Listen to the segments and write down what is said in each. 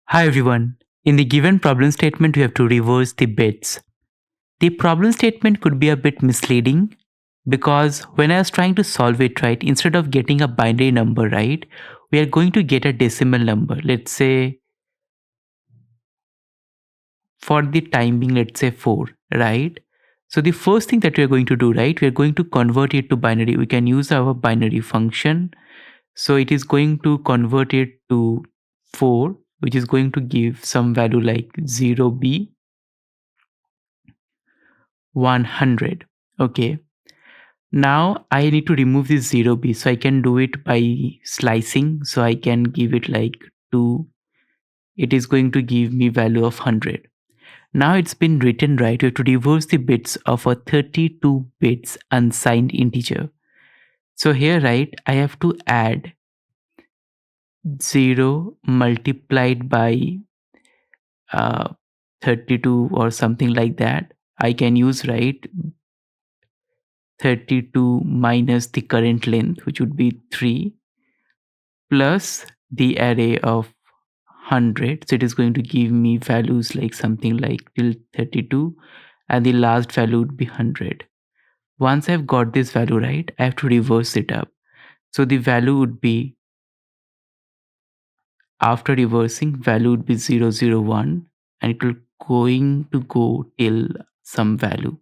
Hi everyone. In the given problem statement, we have to reverse the bits. The problem statement could be a bit misleading because when I was trying to solve it, right, instead of getting a binary number, right, we are going to get a decimal number. Let's say for the time being, let's say 4, right? So the first thing that we are going to do, right, we are going to convert it to binary. We can use our binary function. So it is going to convert it to 4, which is going to give some value like 0b 100. Okay, now I need to remove this 0b, so I can do it by slicing. So I can give it like 2. It is going to give me value of 100. Now it's been written, right? We have to reverse the bits of a 32 bits unsigned integer. So here, right, I have to add 0 multiplied by uh, 32 or something like that. I can use, right, 32 minus the current length, which would be 3, plus the array of 100. So it is going to give me values like something like till 32, and the last value would be 100. Once I've got this value, right, I have to reverse it up. So the value would be, after reversing, value would be 001, and it will going to go till some value.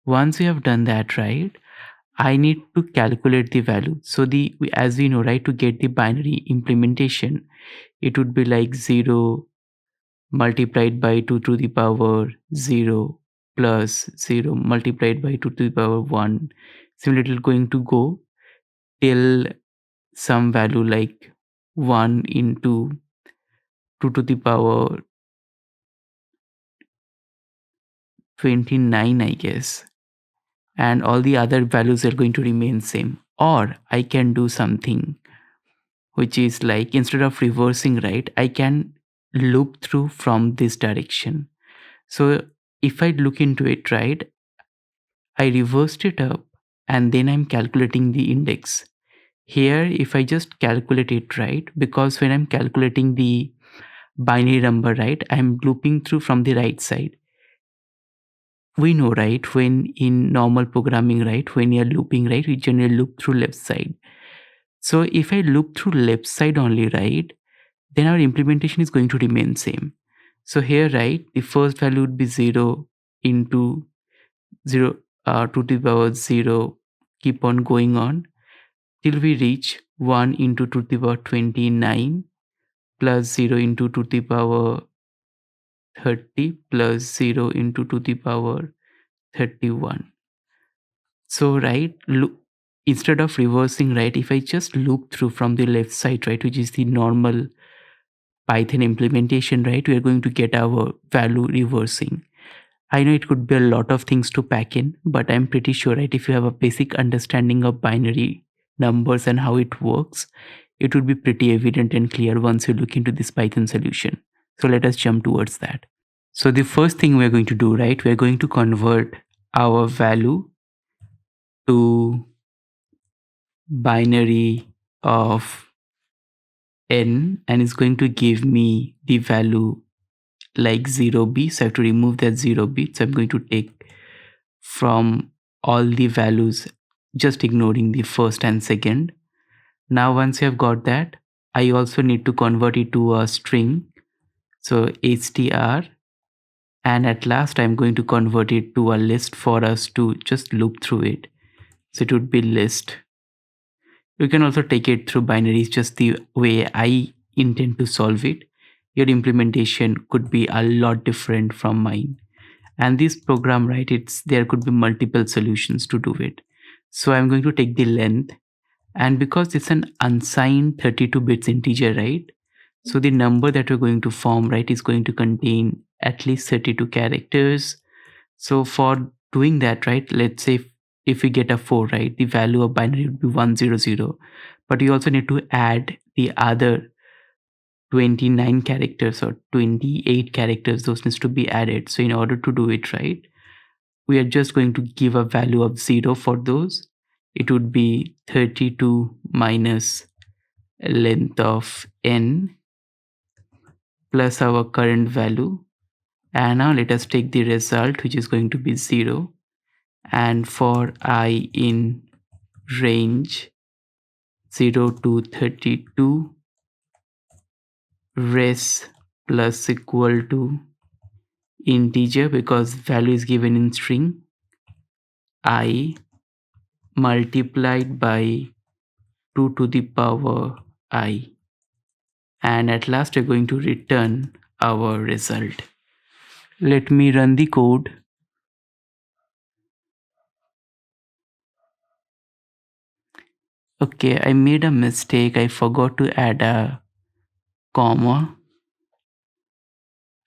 Once we have done that, right, I need to calculate the value. So as we know, right, to get the binary implementation, it would be like 0 multiplied by 2 to the power 0 plus 0 multiplied by 2 to the power 1. Similarly, it is going to go till some value like 1 into 2 to the power 29, I guess. And all the other values are going to remain same. Or I can do something which is like, instead of reversing, right, I can loop through from this direction. So if I look into it, right, I reversed it up and then I'm calculating the index. Here, if I just calculate it, right, because when I'm calculating the binary number, right, I'm looping through from the right side. We know, right, when in normal programming, right, when you're looping, right, we generally loop through left side. So if I loop through left side only, right, then our implementation is going to remain same. So here, right, the first value would be 0 into 0 to the power 0, keep on going on till we reach 1 into 2 to the power 29 plus 0 into 2 to the power 30 plus 0 into 2 to the power 31. So, right, look, instead of reversing, right, if I just loop through from the left side, right, which is the normal Python implementation, right, we are going to get our value reversing. I know it could be a lot of things to pack in, but I'm pretty sure, right, if you have a basic understanding of binary numbers and how it works, it would be pretty evident and clear once you look into this Python solution. So let us jump towards that. So the first thing we're going to do, right, we're going to convert our value to binary of n, and it's going to give me the value like 0b. So I have to remove that 0b. So I'm going to take from all the values, just ignoring the first and second. Now once you have got that, I also need to convert it to a string. So str, and at last I'm going to convert it to a list for us to just loop through it. So it would be list. You can also take it through binaries, just the way I intend to solve it. Your implementation could be a lot different from mine. And this program, right, it's there could be multiple solutions to do it. So I'm going to take the length, and because it's an unsigned 32 bits integer, right, so the number that we're going to form, right, is going to contain at least 32 characters. So for doing that, right, let's say if we get a 4, right, the value of binary would be 100, but you also need to add the other 29 characters or 28 characters. Those needs to be added. So in order to do it, right, we are just going to give a value of 0 for those. It would be 32 minus length of n plus our current value. And now let us take the result, which is going to be 0. And for I in range 0 to 32, res plus equal to integer, because value is given in string, I multiplied by 2 to the power I. And at last we're going to return our result. Let me run the code. Okay, I made a mistake. I forgot to add a comma.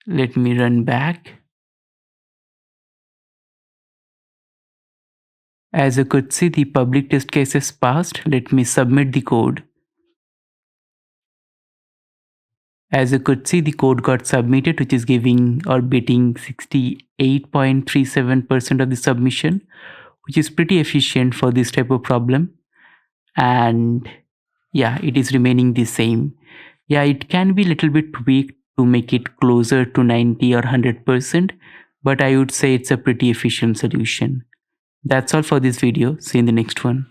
Let me run back. As you could see, the public test case is passed. Let me submit the code. As you could see, the code got submitted, which is giving or beating 68.37% of the submission, which is pretty efficient for this type of problem. And yeah, it is remaining the same. Yeah, it can be a little bit tweaked to make it closer to 90 or 100%, but I would say it's a pretty efficient solution. That's all for this video. See you in the next one.